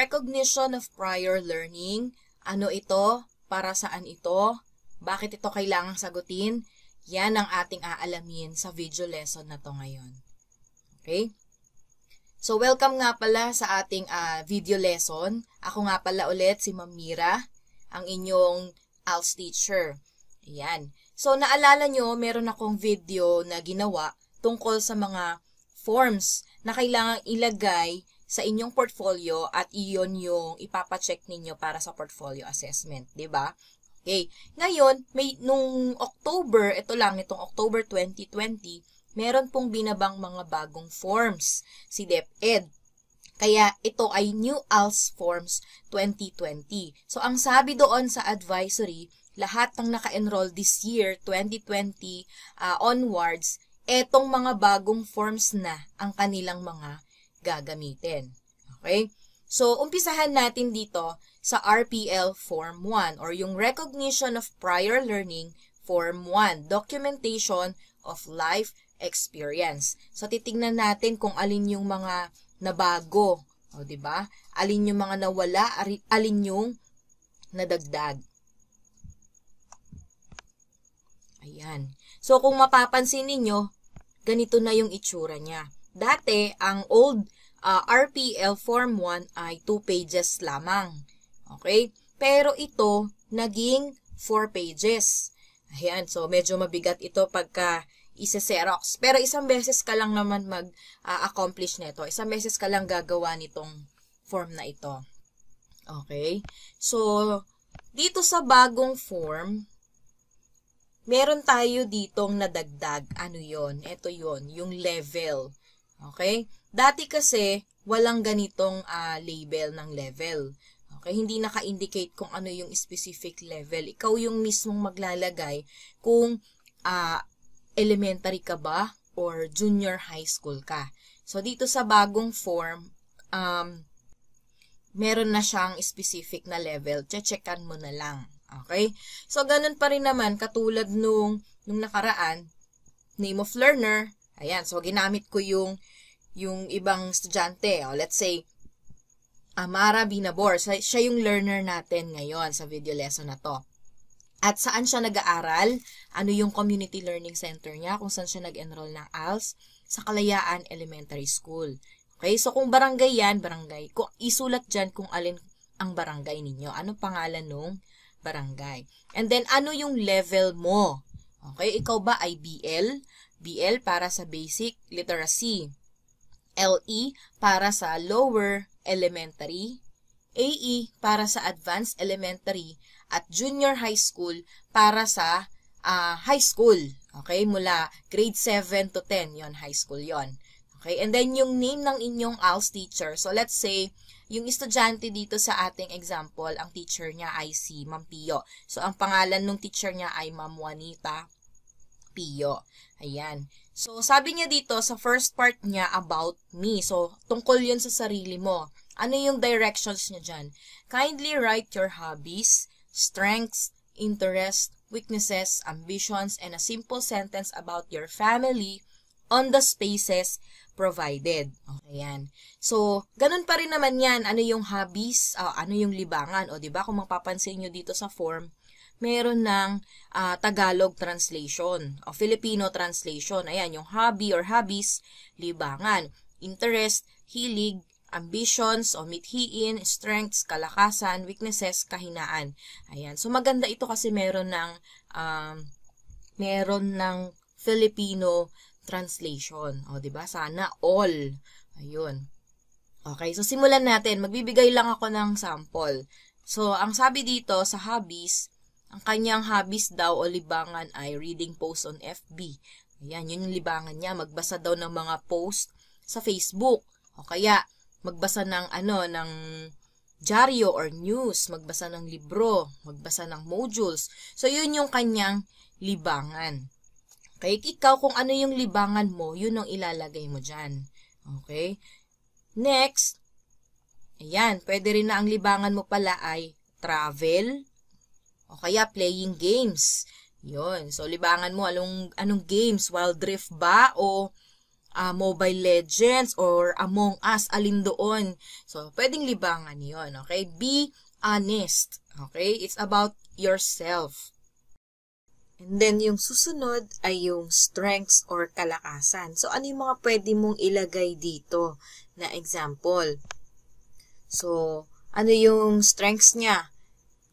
recognition of prior learning. Ano ito? Para saan ito? Bakit ito kailangang sagutin? Yan ang ating aalamin sa video lesson na to ngayon. Okay? So, welcome nga pala sa ating video lesson. Ako nga pala ulit si Ma'am Mira, ang inyong ALS teacher. Ayan. So, naalala nyo, meron akong video na ginawa tungkol sa mga forms na kailangang ilagay sa inyong portfolio at iyon yung ipapacheck ninyo para sa portfolio assessment, 'di ba? Okay. Ngayon, nung October, itong October 2020, meron pong binabang mga bagong forms si DepEd. Kaya ito ay New ALS Forms 2020. So, ang sabi doon sa advisory, lahat ng naka-enroll this year, 2020 onwards, etong mga bagong forms na ang kanilang mga gagamitin. Okay? So, umpisahan natin dito sa RPL Form 1 or yung Recognition of Prior Learning Form 1, Documentation of Life Experience. So, titignan natin kung alin yung mga nabago. O, diba? Alin yung mga nawala, alin yung nadagdag. Ayan. So, kung mapapansin ninyo, ganito na yung itsura niya. Dati, ang old RPL Form 1 ay 2 pages lamang. Okay? Pero ito, naging 4 pages. Ayan. So, medyo mabigat ito pagka isa-xerox. Pero isang beses ka lang naman mag-accomplish nito. Isang beses ka lang gagawa nitong form na ito. Okay? So, dito sa bagong form, meron tayo ditong nadagdag. Ano yon? Ito yon, yung level. Okay? Dati kasi, walang ganitong label ng level. Okay? Hindi naka-indicate kung ano yung specific level. Ikaw yung mismong maglalagay kung elementary ka ba or junior high school ka. So, dito sa bagong form, meron na siyang specific na level. Checkan mo na lang. Okay? So, ganun pa rin naman, katulad nung nakaraan, name of learner, ayan, so ginamit ko yung ibang estudyante. Let's say, Amara Binabor, siya yung learner natin ngayon sa video lesson na to. At saan siya nag-aaral? Ano yung community learning center niya? Kung saan siya nag-enroll ng ALS? Sa Kalayaan Elementary School. Okay? So, kung barangay yan, barangay, kung isulat dyan kung alin ang barangay ninyo. Anong pangalan nung barangay. And then, ano yung level mo? Okay, ikaw ba ay BL? BL para sa basic literacy. LE para sa lower elementary. AE para sa advanced elementary. At junior high school para sa high school. Okay, mula grade 7 to 10, yon high school yon. Okay, and then yung name ng inyong ALS teacher. So, let's say, yung estudyante dito sa ating example, ang teacher niya ay si Ma'am Pio. So, ang pangalan ng teacher niya ay Ma'am Juanita Pio. Ayan. So, sabi niya dito, sa first part niya, about me. So, tungkol yun sa sarili mo. Ano yung directions niya dyan? Kindly write your hobbies, strengths, interests, weaknesses, ambitions, and a simple sentence about your family on the spaces provided. Okay, yan. So, ganun pa rin naman yan. Ano yung hobbies? Ano yung libangan? O, diba, kung mapapansin nyo dito sa form, meron ng Tagalog translation o Filipino translation. Ayan, yung hobby or hobbies, libangan. Interest, hilig, ambitions o mithiin, strengths, kalakasan, weaknesses, kahinaan. Ayan. So, maganda ito kasi meron ng Filipino translation. O, diba? Sana all. Ayun. Okay, so simulan natin. Magbibigay lang ako ng sample. So, ang sabi dito sa hobbies, ang kanyang hobbies daw o libangan ay reading posts on FB. Ayan, yun yung libangan niya. Magbasa daw ng mga post sa Facebook. O kaya, magbasa ng dyaryo or news, magbasa ng libro, magbasa ng modules. So, yun yung kanyang libangan. Okay? Ikaw, kung ano yung libangan mo, yun ang ilalagay mo dyan. Okay? Next, ayan, pwede rin na ang libangan mo pala ay travel, o kaya playing games. Yun. So, libangan mo, anong games? Wild Rift ba? O Mobile Legends or Among Us, alin doon. So, pwedeng libangan yon, okay? Be honest, okay? It's about yourself. And then, yung susunod ay yung strengths or kalakasan. So, ano yung mga pwede mong ilagay dito na example? So, ano yung strengths niya?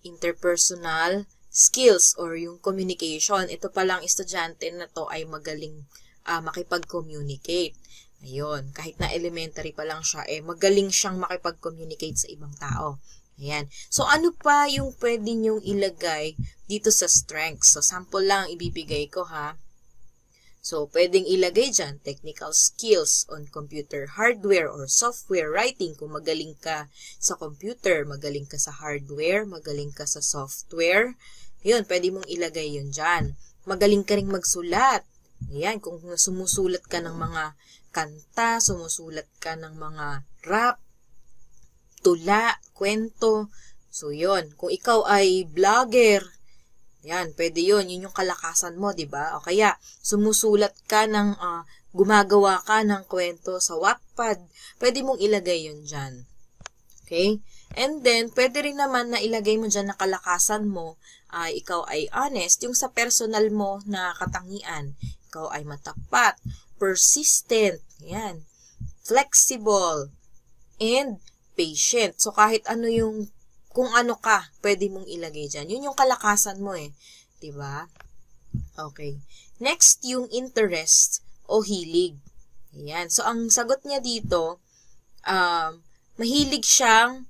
Interpersonal skills or yung communication. Ito palang estudyante na to ay magaling makipag-communicate. Ayun, kahit na elementary pa lang siya, magaling siyang makipag-communicate sa ibang tao. Ayan. So, ano pa yung pwede nyong ilagay dito sa strengths? So, sample lang ibibigay ko, ha? So, pwedeng ilagay dyan, technical skills on computer hardware or software writing. Kung magaling ka sa computer, magaling ka sa hardware, magaling ka sa software, yun, pwede mong ilagay yun dyan. Magaling ka rin magsulat. Ayan, kung sumusulat ka ng mga kanta, sumusulat ka ng mga rap, tula, kwento. So, yun. Kung ikaw ay vlogger, yan, pwede yun. Yun yung kalakasan mo, di ba? O kaya, sumusulat ka ng, gumagawa ka ng kwento sa Wattpad, pwede mong ilagay yun dyan. Okay? And then, pwede rin naman na ilagay mo dyan na kalakasan mo, ikaw ay honest, yung sa personal mo na katangian. Ikaw ay matapat, persistent, yan, flexible, and patient. So, kahit ano yung, kung ano ka, pwede mong ilagay dyan. Yun yung kalakasan mo Diba? Okay. Next, yung interest o hilig. Ayan. So, ang sagot niya dito, mahilig siyang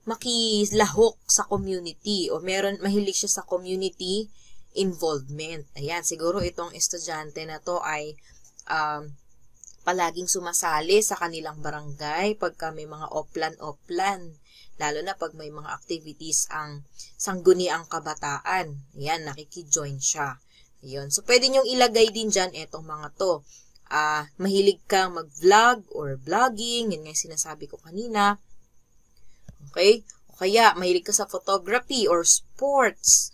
makilahok sa community o mahilig siya sa community involvement. Ayan, siguro itong estudyante na to ay palaging sumasali sa kanilang barangay pagka may mga oplan, lalo na pag may mga activities ang sangguniang kabataan. Ayan, nakikijoin siya. Ayan, so pwede nyong ilagay din dyan itong mga to. Mahilig kang mag-vlog or vlogging, yun nga yung sinasabi ko kanina. Okay? O kaya, mahilig ka sa photography or sports.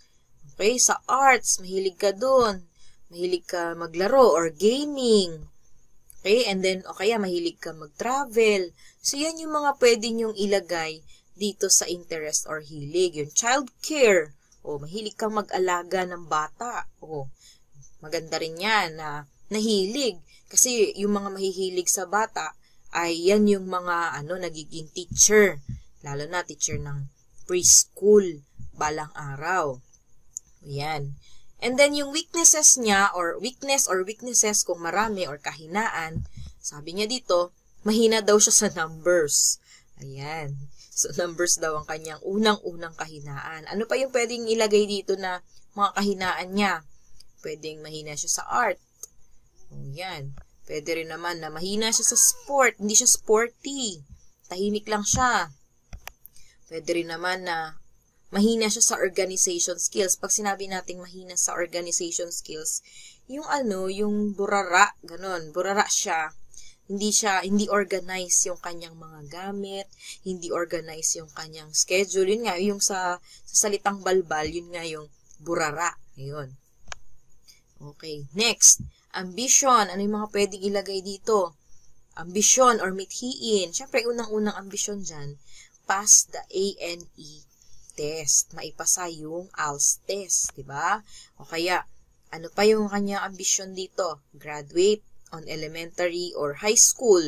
Okay, sa arts, mahilig ka dun. Mahilig ka maglaro or gaming. Okay, and then, o kaya mahilig ka mag-travel. So, yan yung mga pwede nyong ilagay dito sa interest or hilig. Yung child care. O, mahilig kang mag-alaga ng bata. O, maganda rin yan na nahilig. Kasi yung mga mahihilig sa bata, ay yan yung mga, nagiging teacher. Lalo na teacher ng preschool balang araw. Ayan. And then, yung weaknesses niya, or weaknesses kung marami, or kahinaan, sabi niya dito, mahina daw siya sa numbers. Ayan. So, numbers daw ang kanyang unang-unang kahinaan. Ano pa yung pwedeng ilagay dito na mga kahinaan niya? Pwedeng mahina siya sa art. Ayan. Pwede rin naman na mahina siya sa sport. Hindi siya sporty. Tahimik lang siya. Pwede rin naman na mahina siya sa organization skills. Pag sinabi nating mahina sa organization skills, yung yung burara, ganun. Burara siya. Hindi organize yung kanyang mga gamit, hindi organize yung kanyang schedule. Yun nga, yung sa salitang balbal, yun nga yung burara. Ayun. Okay. Next, ambition. Ano yung mga pwedeng ilagay dito? Ambition or mithiin. Siyempre, unang-unang ambition dyan, pass the ANE test, maipasa yung ALS test, di ba? O kaya, ano pa yung kanyang ambisyon dito? Graduate on elementary or high school.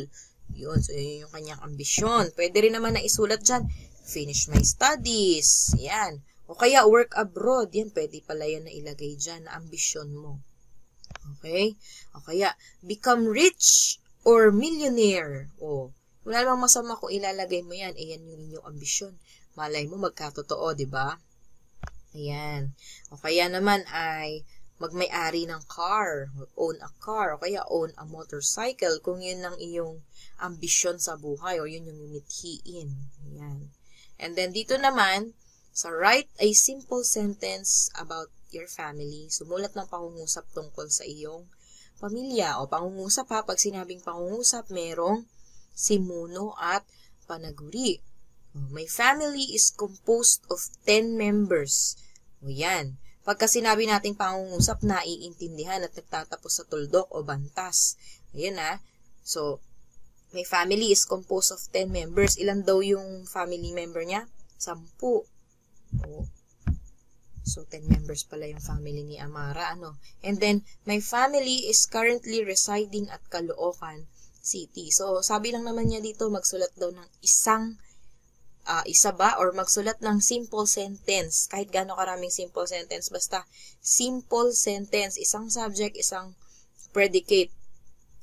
Yun, so yun yung kanyang ambisyon. Pwede rin naman na isulat dyan, finish my studies. Yan. O kaya, work abroad. Yan, pwede pala yan na ilagay dyan na ambisyon mo. Okay? O kaya, become rich or millionaire. O, wala namang masama kung ilalagay mo yan. Yan yung inyong ambisyon. Malay mo magkatotoo, di ba? Ayan. O kaya naman ay magmay-ari ng car, own a car, o kaya own a motorcycle kung yun ang iyong ambisyon sa buhay o yun yung mithiin. Ayan. And then dito naman, sa write a simple sentence about your family. Sumulat ng pangungusap tungkol sa iyong pamilya. O pangungusap ha, pag sinabing pangungusap, merong simuno at panaguri. My family is composed of 10 members. O yan. Pagka sinabi nating pangungusap, naiintindihan at nagtatapos sa tuldok o bantas. Ayan So, my family is composed of 10 members. Ilan daw yung family member niya? 10. Oh. So, 10 members pala yung family ni Amara, ano. And then, my family is currently residing at Caloocan City. So, sabi lang naman niya dito, magsulat daw ng isa ba? Or magsulat ng simple sentence. Kahit gaano karaming simple sentence. Basta, simple sentence. Isang subject, isang predicate.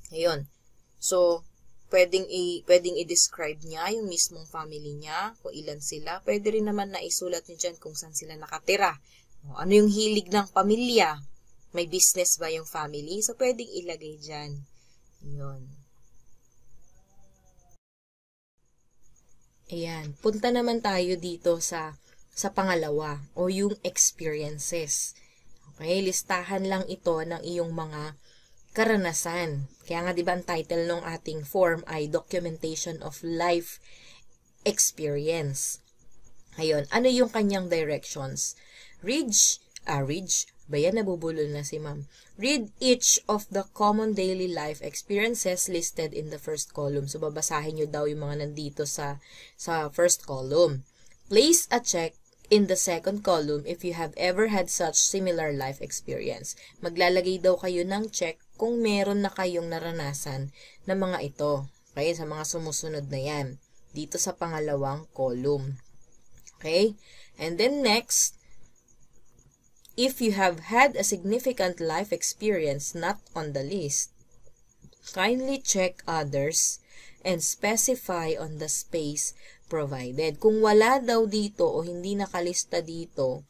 Ayun. So, pwedeng i-describe niya yung mismong family niya, kung ilan sila. Pwede rin naman na isulat niya dyan kung saan sila nakatira. Ano yung hilig ng pamilya? May business ba yung family? So, pwedeng ilagay dyan. Yun. Ayan. Punta naman tayo dito sa pangalawa o yung experiences. Okay? Listahan lang ito ng iyong mga karanasan. Kaya nga, di ba, ang title ng ating form ay Documentation of Life Experience. Ayun, ano yung kanyang directions? Read nabubulol na si ma'am. Read each of the common daily life experiences listed in the first column. So, babasahin nyo daw yung mga nandito sa first column. Place a check in the second column if you have ever had such similar life experience. Maglalagay daw kayo ng check kung meron na kayong naranasan na mga ito. Okay? Sa mga sumusunod na yan. Dito sa pangalawang column. Okay? And then next, if you have had a significant life experience not on the list, kindly check others and specify on the space provided. Kung wala daw dito o hindi nakalista dito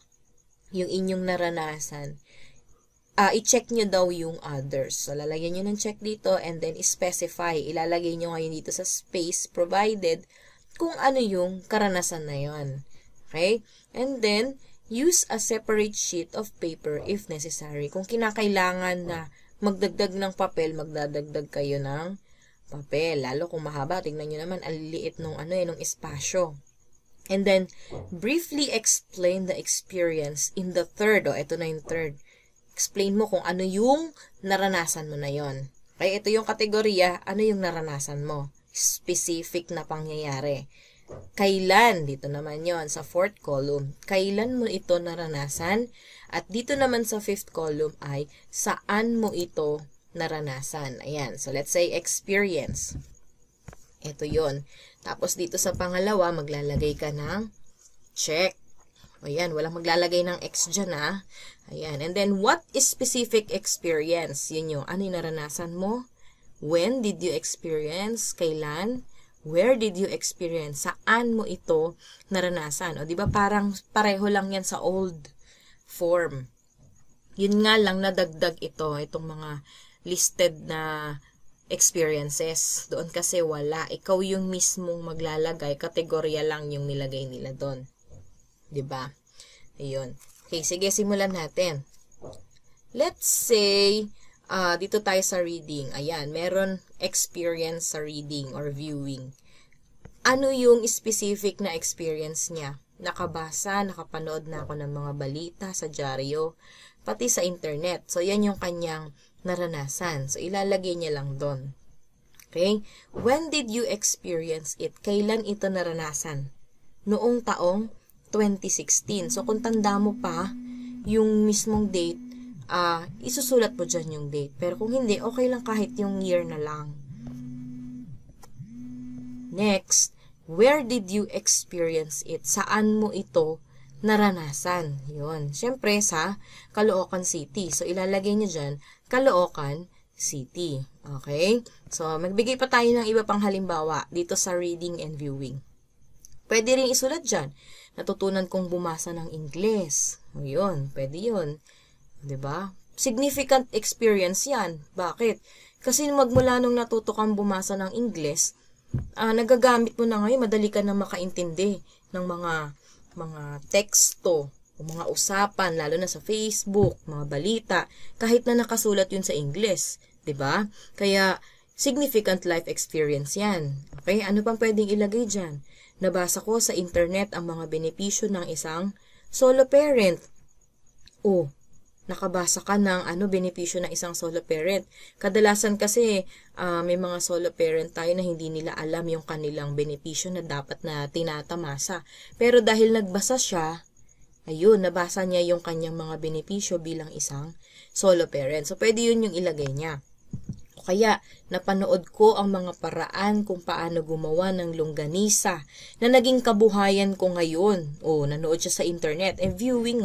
yung inyong naranasan, i-check nyo daw yung others. So, lalagyan nyo ng check dito and then specify. Ilalagay nyo ngayon dito sa space provided kung ano yung karanasan na yon. Okay? And then, use a separate sheet of paper if necessary. Kung kinakailangan na magdagdag ng papel, magdadagdag kayo ng papel. Lalo kung mahaba, tingnan nyo naman, ang liit nung espasyo. And then, briefly explain the experience in the third. Ito na yung third. Explain mo kung ano yung naranasan mo na yon. Okay, ito yung kategorya, ano yung naranasan mo. Specific na pangyayari. Kailan? Dito naman yon sa fourth column. Kailan mo ito naranasan? At dito naman sa fifth column ay saan mo ito naranasan. Ayan. So, let's say experience. Ito yon. Tapos dito sa pangalawa, maglalagay ka ng check. Ayan. Walang maglalagay ng X dyan, ha. Ayan. And then, what is specific experience? Yun yung ano yung naranasan mo? When did you experience? Kailan? Where did you experience? Saan mo ito naranasan? O, di ba parang pareho lang yan sa old form. Yun nga lang nadagdag itong mga listed na experiences. Doon kasi wala. Ikaw yung mismong maglalagay. Kategorya lang yung nilagay nila doon. Di ba? Ayun. Okay, sige, simulan natin. Let's say, dito tayo sa reading. Ayan, meron experience sa reading or viewing. Ano yung specific na experience niya? Nakabasa, nakapanood na ako ng mga balita sa dyaryo, pati sa internet. So, yan yung kanyang naranasan. So, ilalagay niya lang doon. Okay? When did you experience it? Kailan ito naranasan? Noong taong 2016. So, kung tanda mo pa yung mismong date, isusulat mo dyan yung date. Pero kung hindi, okay lang kahit yung year na lang. Next, where did you experience it? Saan mo ito naranasan? Yun. Siyempre, sa Caloocan City. So, ilalagay niyo dyan, Caloocan City. Okay? So, magbigay pa tayo ng iba pang halimbawa dito sa reading and viewing. Pwede rin isulat dyan. Natutunan kong bumasa ng Ingles. O yun, pwede yun. Diba? Significant experience yan. Bakit? Kasi magmula nung natuto kang bumasa ng Ingles, nagagamit mo na ngayon, madali ka na makaintindi ng mga teksto o mga usapan, lalo na sa Facebook, mga balita, kahit na nakasulat yun sa Ingles. Diba? Kaya, significant life experience yan. Okay? Ano pang pwedeng ilagay dyan? Nabasa ko sa internet ang mga benepisyo ng isang solo parent. O, nakabasa ka ng benepisyo ng isang solo parent. Kadalasan kasi may mga solo parent tayo na hindi nila alam yung kanilang benepisyo na dapat na tinatamasa. Pero dahil nagbasa siya, ayun, nabasa niya yung kanyang mga benepisyo bilang isang solo parent. So, pwede yun yung ilagay niya. O kaya, napanood ko ang mga paraan kung paano gumawa ng longganisa na naging kabuhayan ko ngayon. O, nanood siya sa internet. And viewing,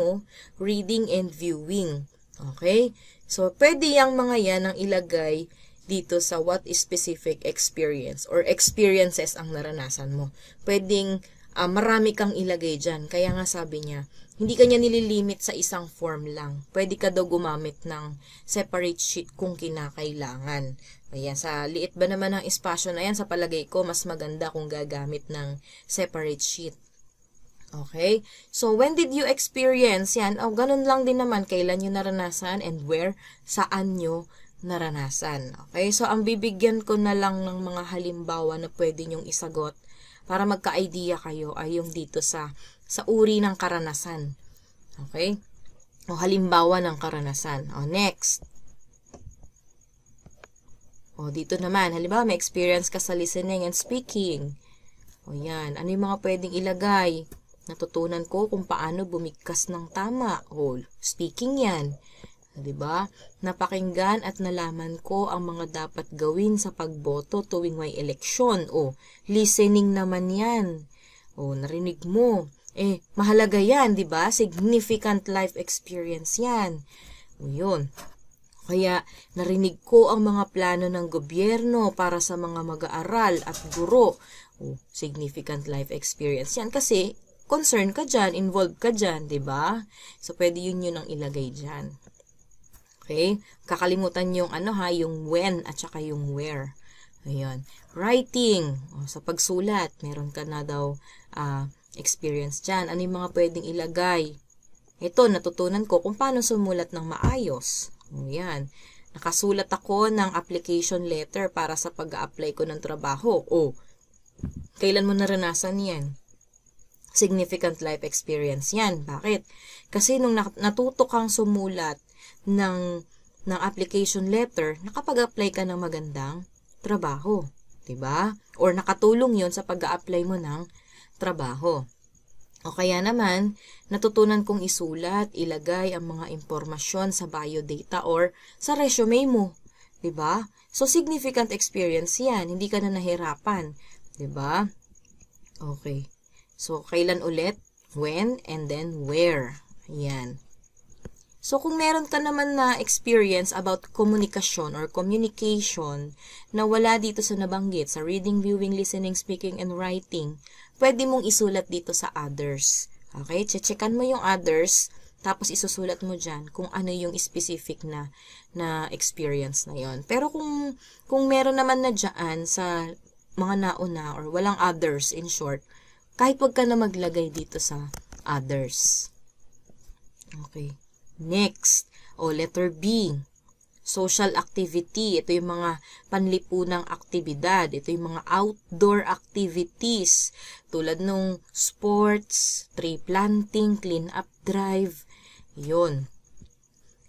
reading and viewing. Okay? So, pwede yung mga yan ang ilagay dito sa what is specific experience or experiences ang naranasan mo. Pwedeng marami kang ilagay dyan. Kaya nga sabi niya, hindi ka niya nililimit sa isang form lang. Pwede ka daw gumamit ng separate sheet kung kinakailangan. Ayan, sa liit ba naman ng espasyo na yan, sa palagay ko, mas maganda kung gagamit ng separate sheet. Okay? So, when did you experience yan? Ganun lang din naman, kailan nyo naranasan and where, saan nyo naranasan. Okay? So, ang bibigyan ko na lang ng mga halimbawa na pwede nyong isagot para magka-idea kayo ay yung dito sa uri ng karanasan. Okay? O halimbawa ng karanasan. O next. O dito naman, halimbawa may experience ka sa listening and speaking. O yan, ano yung mga pwedeng ilagay? Natutunan ko kung paano bumigkas ng tama. O speaking yan. Diba? Napakinggan at nalaman ko ang mga dapat gawin sa pagboto tuwing may eleksyon. O, listening naman yan. O, narinig mo. Mahalaga yan, diba? Significant life experience yan. O, yun. Kaya, narinig ko ang mga plano ng gobyerno para sa mga mag-aaral at guro. O, significant life experience yan. Kasi, concern ka dyan, involved ka dyan, diba? So, pwede yun ang ilagay dyan. Okay? Kakalimutan yung yung when at saka yung where. Ayun. Writing. Sa pagsulat, meron ka na daw experience dyan. Ano yung mga pwedeng ilagay? Ito, natutunan ko kung paano sumulat ng maayos. Ayan. Nakasulat ako ng application letter para sa pag-a-apply ko ng trabaho. Kailan mo naranasan yan? Significant life experience yan. Bakit? Kasi nung natuto kang sumulat ng application letter, nakapag-apply ka ng magandang trabaho. Diba? Or nakatulong yon sa pag-a-apply mo ng trabaho. O kaya naman, natutunan kong isulat, ilagay ang mga impormasyon sa biodata or sa resume mo. Diba? So, significant experience yan. Hindi ka na nahirapan. Diba? Okay. So, kailan ulit? When and then where. Yan. So, kung meron ka naman na experience about komunikasyon or communication na wala dito sa nabanggit, sa reading, viewing, listening, speaking, and writing, pwede mong isulat dito sa others. Okay? Checkan mo yung others, tapos isusulat mo dyan kung ano yung specific na experience na yon. Pero kung meron naman na dyan sa mga nauna or walang others, in short, kahit wag ka na maglagay dito sa others. Okay. Next, letter B, social activity. Ito yung mga panlipunang aktibidad. Ito yung mga outdoor activities tulad nung sports, tree planting, clean up drive. Yun.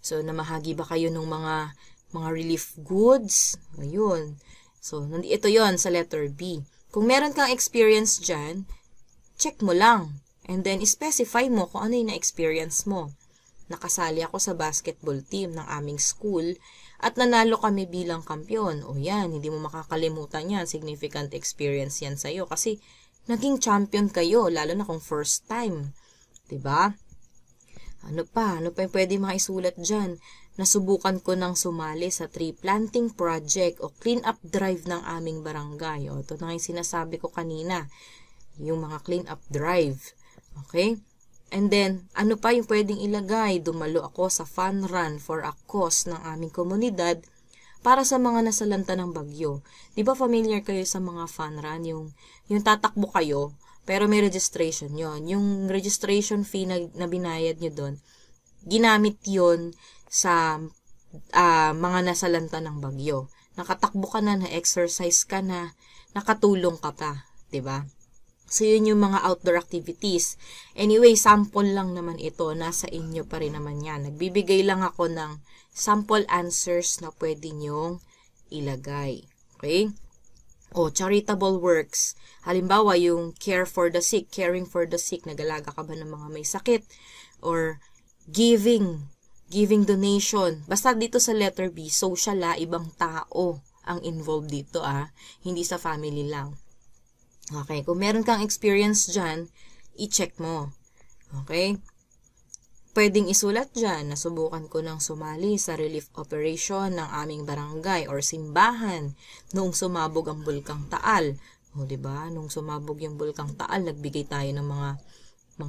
So, namahagi ba kayo ng mga relief goods? Ayun. So, ito yon sa letter B. Kung meron kang experience dyan, check mo lang. And then, specify mo kung ano yung na-experience mo. Nakasali ako sa basketball team ng aming school at nanalo kami bilang kampiyon. O yan, hindi mo makakalimutan yan. Significant experience yan sa'yo kasi naging champion kayo, lalo na kung first time. Diba? Ano pa yung pwede maisulat dyan? Nasubukan ko ng sumali sa tree planting project o clean up drive ng aming barangay. O, ito na yung sinasabi ko kanina. Yung mga clean up drive. Okay? And then, ano pa yung pwedeng ilagay? Dumalo ako sa fun run for a cause ng aming komunidad para sa mga nasalanta ng bagyo. Di ba familiar kayo sa mga fun run? Yung tatakbo kayo, pero may registration yon. Yung registration fee na binayad nyo doon, ginamit yon sa mga nasalanta ng bagyo. Nakatakbo ka na, na-exercise ka na, nakatulong ka pa. Di ba? So, yun yung mga outdoor activities. Anyway, sample lang naman ito. Nasa inyo pa rin naman yan. Nagbibigay lang ako ng sample answers na pwede nyong ilagay. Okay? O, charitable works. Halimbawa, yung care for the sick, caring for the sick. Nag-alaga ka ba ng mga may sakit? Or giving donation. Basta dito sa letter B, social ibang tao ang involved dito Hindi sa family lang. Okay, kung meron kang experience dyan, i-check mo. Okay? Pwedeng isulat dyan, nasubukan ko ng sumali sa relief operation ng aming barangay or simbahan noong sumabog ang Bulkang Taal. O, diba? Nung sumabog yung Bulkang Taal, nagbigay tayo ng mga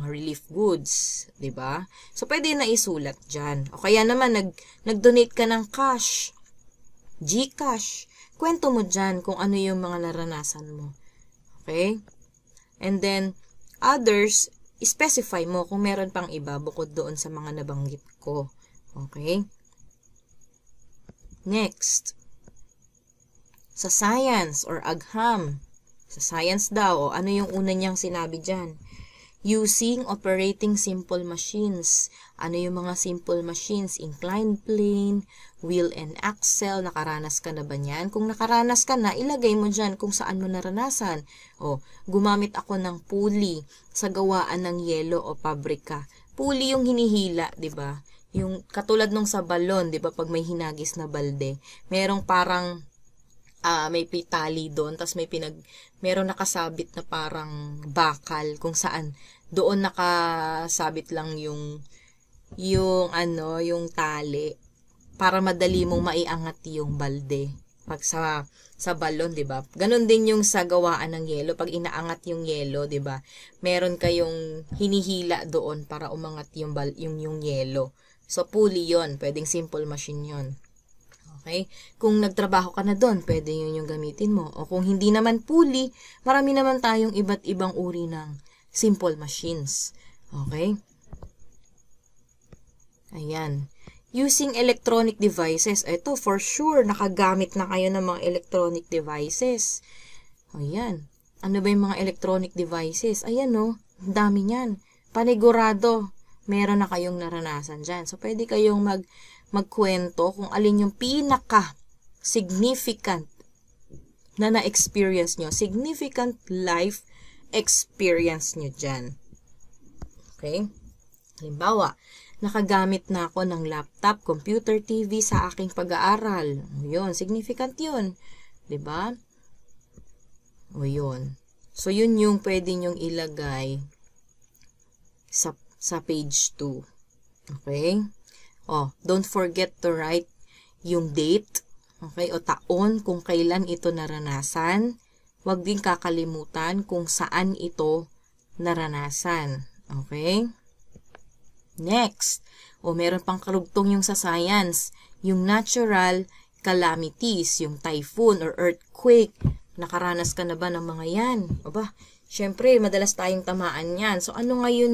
relief goods. Diba? So, pwede na isulat dyan. O kaya naman, nag-donate ka ng cash. GCash. Kwento mo dyan kung ano yung mga naranasan mo. Okay? And then, others, specify mo kung meron pang iba bukod doon sa mga nabanggit ko. Okay? Next. Sa science or agham. Sa science daw, ano yung una niyang sinabi dyan? Using operating simple machines. Ano yung mga simple machines? Inclined plane, wheel and axle. Nakaranas ka na ba niyan? Kung nakaranas ka na, ilagay mo dyan kung saan mo naranasan. O, gumamit ako ng pulley sa gawaan ng yelo o pabrika. Pulley yung hinihila, di ba? Yung katulad nung sa balon, di ba? Pag may hinagis na balde, merong parang may pitali doon, tapos meron nakasabit na parang bakal kung saan doon nakasabit lang yung tali para madali mong maiangat yung balde pag sa balon, 'di ba? Ganon din yung sa gawaan ng yelo, pag inaangat yung yelo, 'di ba? Meron kayong hinihila doon para umangat yung yelo. So pulley 'yon, pwedeng simple machine 'yon. Okay? Kung nagtrabaho ka na doon, pwede yun yung gamitin mo. O kung hindi naman pulley, marami naman tayong iba't ibang uri ng simple machines. Okay? Ayan. Using electronic devices. Ito, for sure, nakagamit na kayo ng mga electronic devices. Ayan. Ano ba yung mga electronic devices? Ayan, no? Ang dami niyan. Panigurado. Meron na kayong naranasan dyan. So, pwede kayong magkwento kung alin yung pinaka-significant na na-experience nyo. Significant life experience nyo dyan. Okay? Halimbawa, nakagamit na ako ng laptop, computer, TV sa aking pag-aaral. Yun, significant yun. Diba? O yun. So, yun yung pwede nyong ilagay sa page 2. Okay? Oh, don't forget to write yung date, okay, o taon kung kailan ito naranasan. Huwag din kakalimutan kung saan ito naranasan. Okay? Next, meron pang karugtong yung sa science, yung natural calamities, yung typhoon or earthquake. Nakaranas ka na ba ng mga yan? Aba, syempre, madalas tayong tamaan yan. So, ano ngayon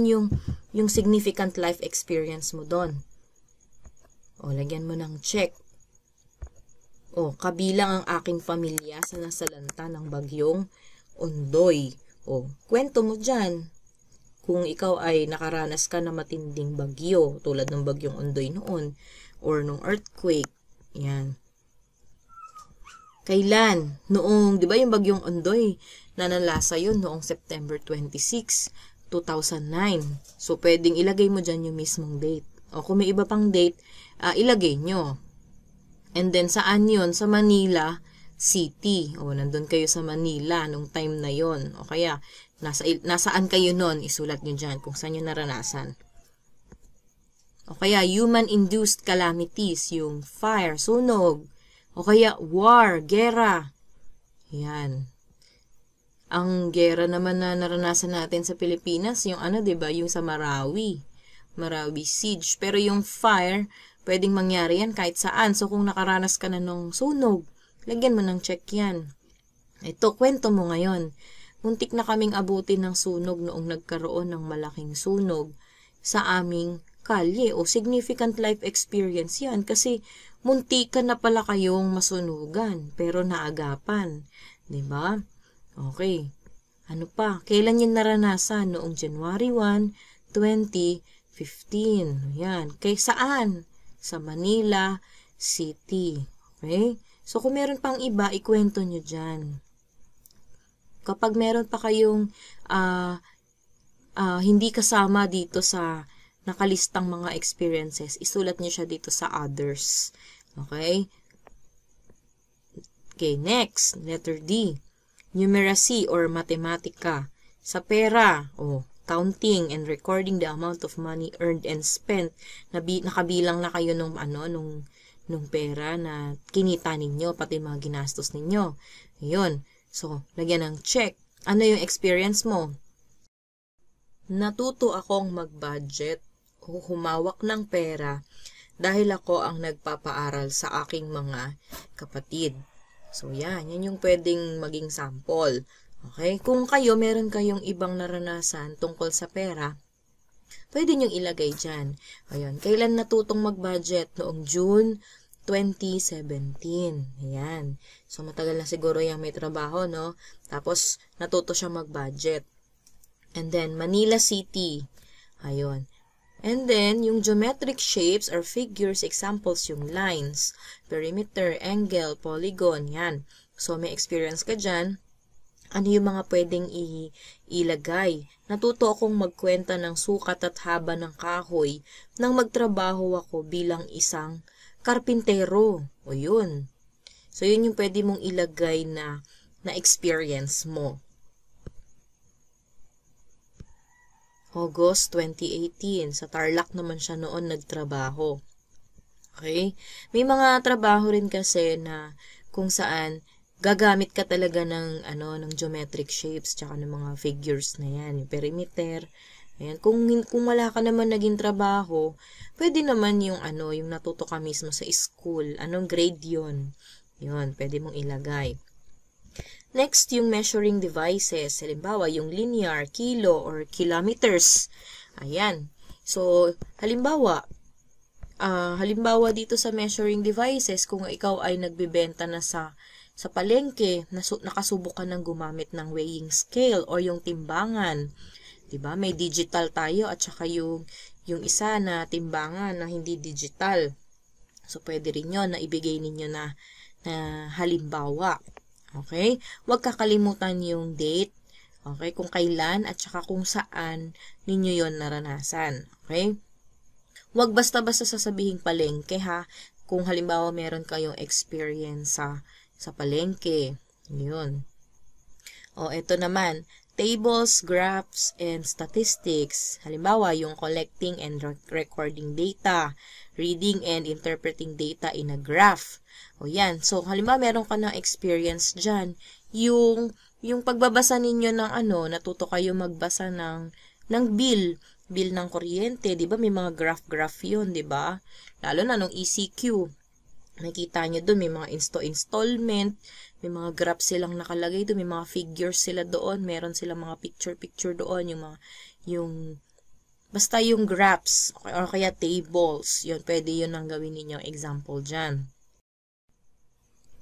yung significant life experience mo doon? Lagyan mo ng check. Kabilang ang aking pamilya sa nasalanta ng bagyong Ondoy. Kwento mo dyan. Kung ikaw ay nakaranas ka na matinding bagyo, tulad ng bagyong Ondoy noon, or nung earthquake. Yan. Kailan? Noong, di ba yung bagyong Ondoy, nanalasa yun noong September 26, 2009. So, pwedeng ilagay mo dyan yung mismong date. O kung may iba pang date, ilagay nyo. And then, saan yun? Sa Manila City. Nandun kayo sa Manila nung time na yon. O kaya, nasaan kayo nun? Isulat nyo dyan kung saan nyo naranasan. O kaya, human-induced calamities, yung fire, sunog. O kaya, war, gera. Yan. Ang gera naman na naranasan natin sa Pilipinas, yung diba? Yung sa Marawi siege. Pero yung fire, pwedeng mangyari yan kahit saan. So, kung nakaranas ka na nung sunog, lagyan mo ng check yan. Ito, kwento mo ngayon. Muntik na kaming abutin ng sunog noong nagkaroon ng malaking sunog sa aming kalye. Significant life experience yan. Kasi, muntikan na pala kayong masunugan, pero naagapan. Diba? Okay. Ano pa? Kailan yan naranasan? Noong January 1, 2015. Yan. Kay saan? Sa Manila City. Okay? So, kung meron pang iba, ikwento nyo dyan. Kapag meron pa kayong hindi kasama dito sa nakalistang mga experiences, isulat nyo siya dito sa others. Okay? Okay, next. Letter D. Numeracy or matematika. Sa pera, counting and recording the amount of money earned and spent. Nakabilang na kayo nung pera na kinita ninyo, pati mga ginastos ninyo. Ayun. So, lagyan ng check. Ano yung experience mo? Natuto akong mag-budget o humawak ng pera dahil ako ang nagpapaaral sa aking mga kapatid. So, yan yung pwedeng maging sample. Okay? Kung kayo, meron kayong ibang naranasan tungkol sa pera, pwede nyong ilagay dyan. Ayun. Kailan natutong mag-budget? Noong June 2017. Ayan. So, matagal na siguro yung may trabaho, no? Tapos, natuto siya mag-budget. And then, Manila City. Ayun. And then, yung geometric shapes or figures, examples, yung lines, perimeter, angle, polygon, yan. So, may experience ka dyan. Ano yung mga pwedeng ilagay? Natuto akong magkwenta ng sukat at haba ng kahoy nang magtrabaho ako bilang isang karpintero. O yun. So, yun yung pwede mong ilagay na experience mo. August 2018. Sa Tarlac naman siya noon nagtrabaho. Okay? May mga trabaho rin kasi na kung saan gagamit ka talaga ng geometric shapes tsaka ng mga figures na yan, yung perimeter. Ayan. Kung wala ka naman naging trabaho, pwede naman yung natuto ka mismo sa school. Anong grade yun? Yun, pwede mong ilagay. Next, yung measuring devices. Halimbawa, yung linear, kilo, or kilometers. Ayan. So, halimbawa dito sa measuring devices, kung ikaw ay nagbebenta na sa palengke, nakasubok ka ng gumamit ng weighing scale or yung timbangan. Diba? May digital tayo at saka yung isa na timbangan na hindi digital. So, pwede rin yun na ibigay ninyo na halimbawa. Okay? Huwag kakalimutan yung date, okay? Kung kailan at saka kung saan ninyo yon naranasan. Okay? Huwag basta-basta sasabihing palengke, ha? Kung halimbawa meron kayong experience sa palengke. Yun. Ito naman. Tables, graphs, and statistics. Halimbawa, yung collecting and recording data. Reading and interpreting data in a graph. Yan. So, halimbawa, meron ka ng experience dyan. Yung pagbabasa ninyo ng natuto kayo magbasa ng bill ng kuryente. Diba? May mga graph yun, diba? Lalo na nung ECQ. Nakita nyo doon, may mga installment, may mga graph silang nakalagay doon, may mga figures sila doon, meron silang mga picture doon, basta yung graphs, or kaya tables, yun, pwede yun ang gawin ninyong example dyan.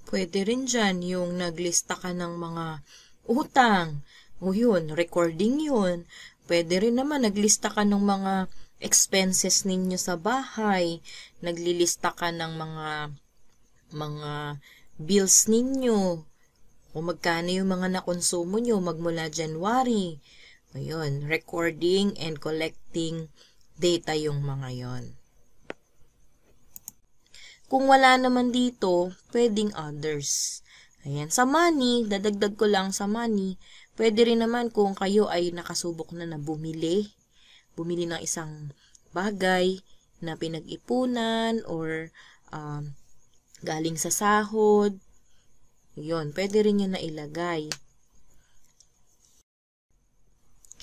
Pwede rin dyan yung naglista ka ng mga utang, yun, recording yun. Pwede rin naman naglista ka ng mga expenses ninyo sa bahay, naglilista ka ng mga bills ninyo, kung magkano yung mga nakonsumo nyo magmula January. Ayun, recording and collecting data yung mga yon. Kung wala naman dito, pwedeng others. Ayan, sa money, dadagdag ko lang sa money, pwede rin naman kung kayo ay nakasubok na bumili ng isang bagay na pinag-ipunan or galing sa sahod. Yun, pwede rin yun na ilagay.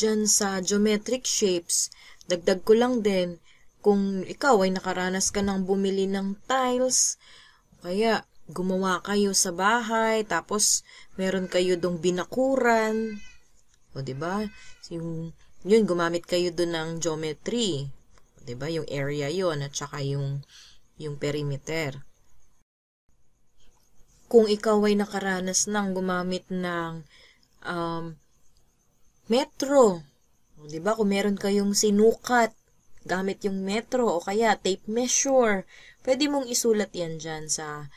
Diyan sa geometric shapes, dagdag ko lang din, kung ikaw ay nakaranas ka ng bumili ng tiles, kaya gumawa kayo sa bahay, tapos meron kayo dong binakuran, o diba? Yun, gumamit kayo doon ng geometry, o diba? Yung area yon at saka yung perimeter. Kung ikaw ay nakaranas ng gumamit ng metro. O, diba? Kung meron kayong sinukat, gamit yung metro o kaya tape measure, pwede mong isulat yan dyan sa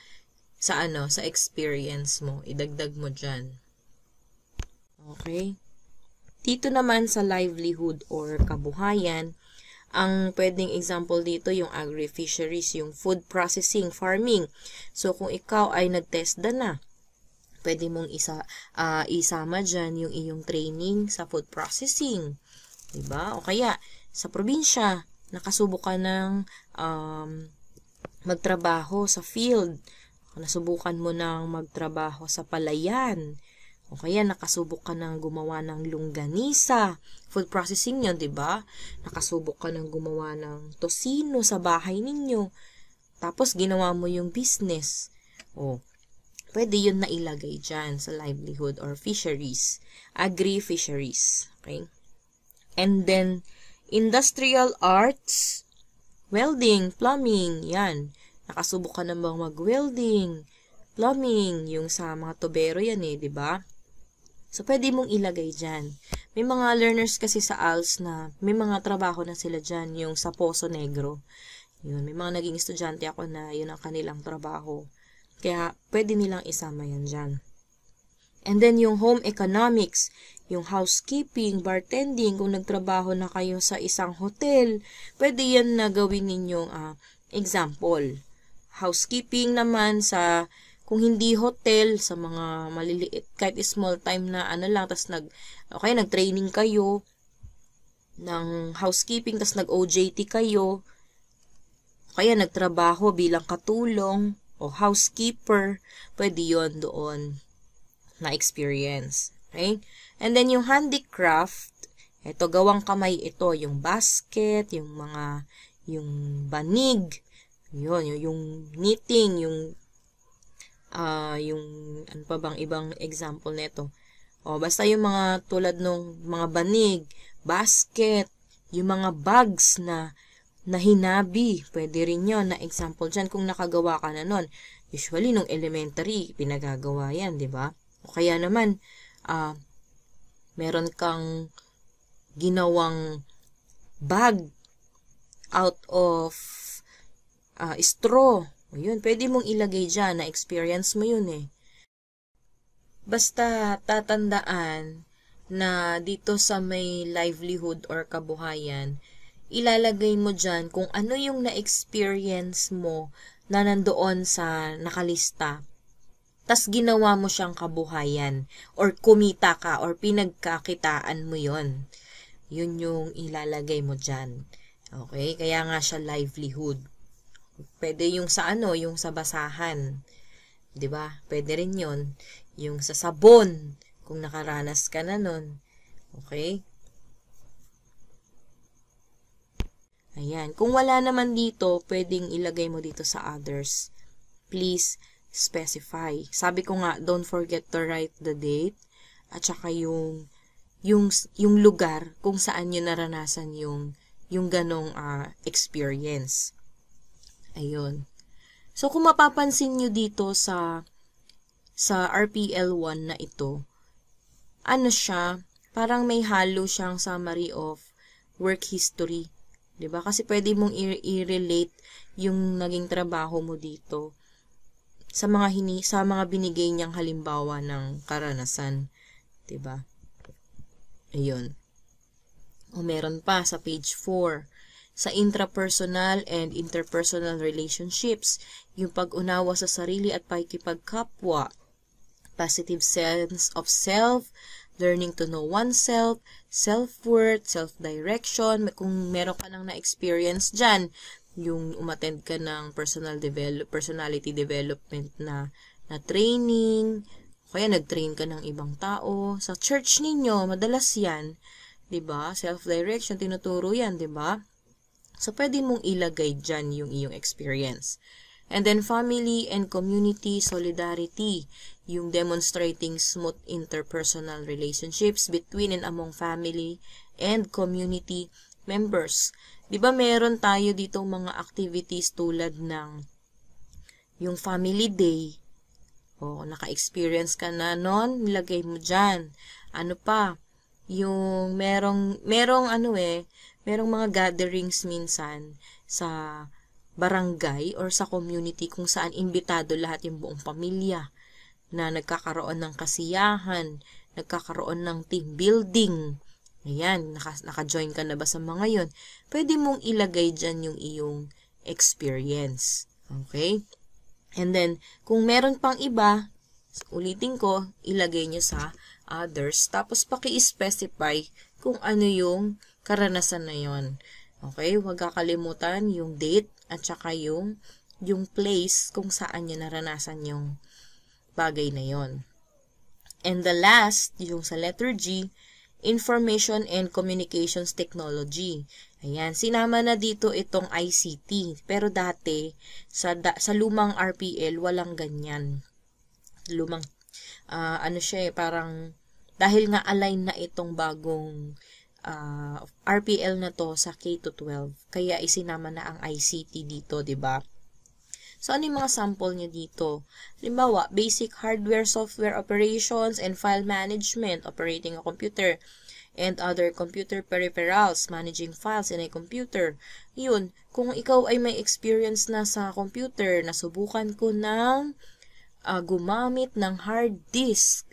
experience mo. Idagdag mo dyan. Okay? Dito naman sa livelihood or kabuhayan, ang pwedeng example dito yung agri-fisheries, yung food processing, farming. So, kung ikaw ay nag-TESDA na, pwede mong isama dyan yung iyong training sa food processing. Diba? O kaya, sa probinsya, nakasubok ka ng magtrabaho sa field. Nasubukan mo ng magtrabaho sa palayan. O kaya nakasubok ka ng gumawa ng longganisa. Food processing yun, diba? Nakasubok ka ng gumawa ng tosino sa bahay ninyo. Tapos ginawa mo yung business. O, pwede yun na ilagay dyan sa livelihood or fisheries. Agri-fisheries. Okay? And then, industrial arts, welding, plumbing, yan. Nakasubok ka na bang mag-welding, plumbing, yung sa mga tubero yan diba? So, pwede mong ilagay dyan. May mga learners kasi sa ALS na may mga trabaho na sila dyan, yung sa Poso Negro. Yun, may mga naging estudyante ako na yun ang kanilang trabaho. Kaya, pwede nilang isama yan dyan. And then, yung home economics, yung housekeeping, bartending, kung nagtrabaho na kayo sa isang hotel, pwede yan na gawin ninyong example. Housekeeping naman sa, kung hindi hotel, sa mga maliliit, kahit small time na lang, tas nag-training kayo ng housekeeping, tas nag-OJT kayo, kaya nagtrabaho bilang katulong o housekeeper, pwede yon doon na experience. Okay? And then yung handicraft, ito gawang kamay ito, yung basket, yung banig, yung knitting, yung ano pa bang ibang example nito. O basta yung mga tulad nung mga banig, basket, yung mga bags na hinabi, pwede rin yun na example dyan kung nakagawa ka na nun. Usually nung elementary, pinagagawa yan, di ba? O kaya naman, meron kang ginawang bag out of straw. O yun, pwede mong ilagay dyan, na experience mo yun Basta tatandaan na dito sa may livelihood or kabuhayan, ilalagay mo dyan kung ano yung na-experience mo na nandoon sa nakalista. Tas ginawa mo siyang kabuhayan or kumita ka or pinagkakitaan mo yon. Yun yung ilalagay mo dyan. Okay? Kaya nga siya livelihood. Pwede yung sa yung sa basahan. 'Di ba? Pwede rin yun. Yung sa sabon, kung nakaranas ka na nun. Okay? Ayan. Kung wala naman dito, pwedeng ilagay mo dito sa others. Please specify. Sabi ko nga, don't forget to write the date at saka yung lugar kung saan nyo naranasan yung ganong experience. Ayun. So, kung mapapansin nyo dito sa RPL1 na ito, ano siya, parang may halo siyang summary of work history. 'Di ba? Kasi pwede mong i-relate yung naging trabaho mo dito sa mga binigay niyang halimbawa ng karanasan, 'di ba? Ayun. O meron pa sa page 4, sa intrapersonal and interpersonal relationships, yung pag-unawa sa sarili at pakikipagkapwa, positive sense of self, learning to know oneself, self-worth, self-direction. Kung meron ka nang na-experience dyan, yung umattend ka ng personality development na training, kaya nag-train ka ng ibang tao. Sa church ninyo, madalas yan, 'di ba? Self-direction, tinuturo yan, 'di ba? So, pwede mong ilagay dyan yung iyong experience. And then, family and community solidarity, yung demonstrating smooth interpersonal relationships between and among family and community members. Diba meron tayo dito mga activities tulad ng yung family day. O, naka-experience ka na nun, nilagay mo dyan. Ano pa? yung merong mga gatherings minsan sa barangay or sa community kung saan imbitado lahat yung buong pamilya na nagkakaroon ng kasiyahan, nagkakaroon ng team building. Ayan, naka-join ka na ba sa mga yon? Pwede mong ilagay dyan yung iyong experience. Okay? And then, kung meron pang iba, ulitin ko, ilagay nyo sa others. Tapos, paki-specify kung ano yung karanasan na yon. Okay? Huwag kakalimutan yung date at saka yung place kung saan nyo naranasan yung bagay na yon. And the last, yung sa letter G, Information and Communications Technology. Ayan, sinama na dito itong ICT. Pero dati, sa lumang RPL, walang ganyan. Lumang, parang, dahil nga align na itong bagong RPL na to sa K-12, kaya isinama na ang ICT dito, 'di ba? So, ano yung mga sample nyo dito? Halimbawa, basic hardware, software operations, and file management, operating a computer, and other computer peripherals, managing files in a computer. Yun, kung ikaw ay may experience na sa computer, nasubukan ko ng gumamit ng hard disk,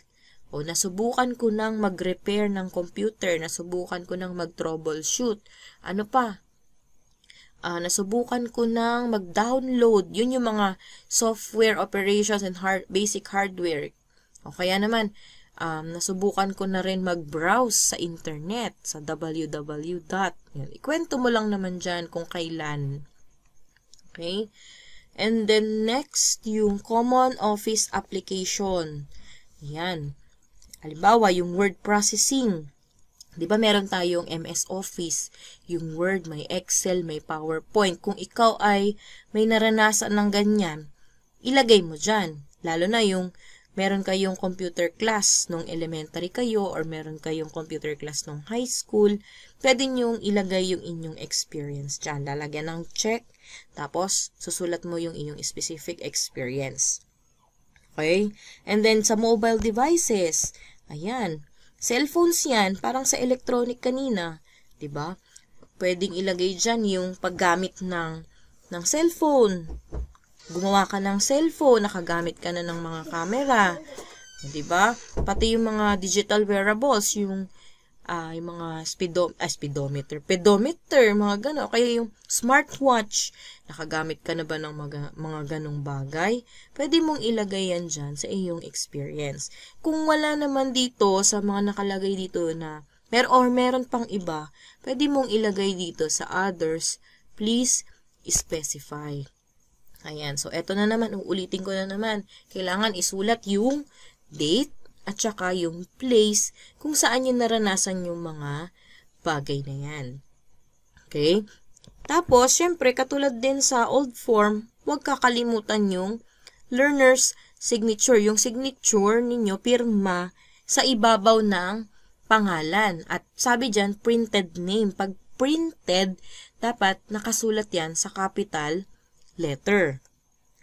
o nasubukan ko ng mag-repair ng computer, nasubukan ko ng mag-troubleshoot, ano pa? Nasubukan ko ng mag-download. Yun yung mga software operations and basic hardware. O kaya naman, nasubukan ko na rin mag-browse sa internet, sa www. Yan. Ikwento mo lang naman dyan kung kailan. Okay? And then next, yung common office application. Yan. Halimbawa, yung word processing. Di ba meron tayong MS Office, yung Word, may Excel, may PowerPoint. Kung ikaw ay may naranasan ng ganyan, ilagay mo dyan. Lalo na yung meron kayong computer class nung elementary kayo or meron kayong computer class nung high school, pwede nyong ilagay yung inyong experience dyan. Lalagyan ng check, tapos susulat mo yung inyong specific experience. Okay? And then sa mobile devices, ayan, cellphones yan, parang sa electronic kanina, 'di ba? Pwedeng ilagay diyan yung paggamit ng cellphone. Gumawa ka ng cellphone, nakagamit ka na ng mga camera, 'di ba? Pati yung mga digital wearables, yung mga pedometer, mga gano, kaya yung smartwatch, nakagamit ka na ba ng mga ganong bagay? Pwede mong ilagay yan dyan sa iyong experience. Kung wala naman dito, sa mga nakalagay dito na, meron pang iba, pwede mong ilagay dito sa others, please specify. Ayan, so eto na naman, uulitin ko na naman, kailangan isulat yung date, at saka yung place kung saan yung naranasan yung mga bagay na yan. Okay? Tapos, syempre, katulad din sa old form, huwag kakalimutan yung learner's signature. Yung signature ninyo, pirma, sa ibabaw ng pangalan. At sabi dyan, printed name. Pag printed, dapat nakasulat yan sa capital letter.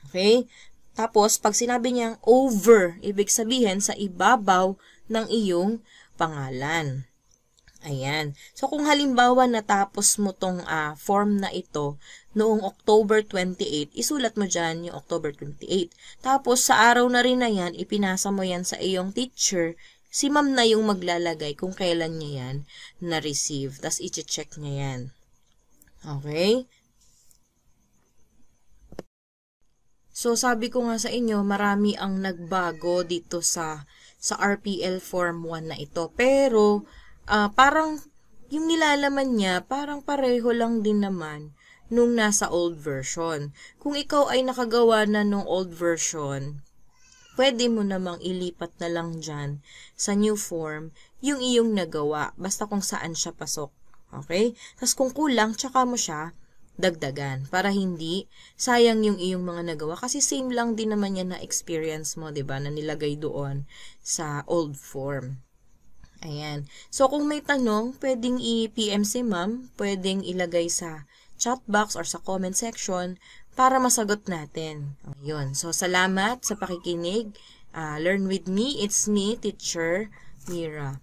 Okay? Tapos, pag sinabi niyang over, ibig sabihin sa ibabaw ng iyong pangalan. Ayan. So, kung halimbawa natapos mo tong form na ito noong October 28, isulat mo dyan yung October 28. Tapos, sa araw na rin na yan, ipinasa mo yan sa iyong teacher. Si ma'am na yung maglalagay kung kailan niya yan na-receive. Tapos, i-check niya yan. Okay? So, sabi ko nga sa inyo, marami ang nagbago dito sa RPL Form 1 na ito. Pero, parang, yung nilalaman niya, parang pareho lang din naman nung nasa old version. Kung ikaw ay nakagawa na nung old version, pwede mo namang ilipat na lang dyan sa new form yung iyong nagawa. Basta kung saan siya pasok. Okay? Tapos kung kulang, tsaka mo siya dagdagan para hindi sayang yung iyong mga nagawa kasi same lang din naman yan na experience mo, 'di ba, na nilagay doon sa old form. Ayan. So kung may tanong, pwedeng i-PM si ma'am, pwedeng ilagay sa chat box or sa comment section para masagot natin. Ayun. So salamat sa pakikinig. Learn with me. It's me, Teacher Mira.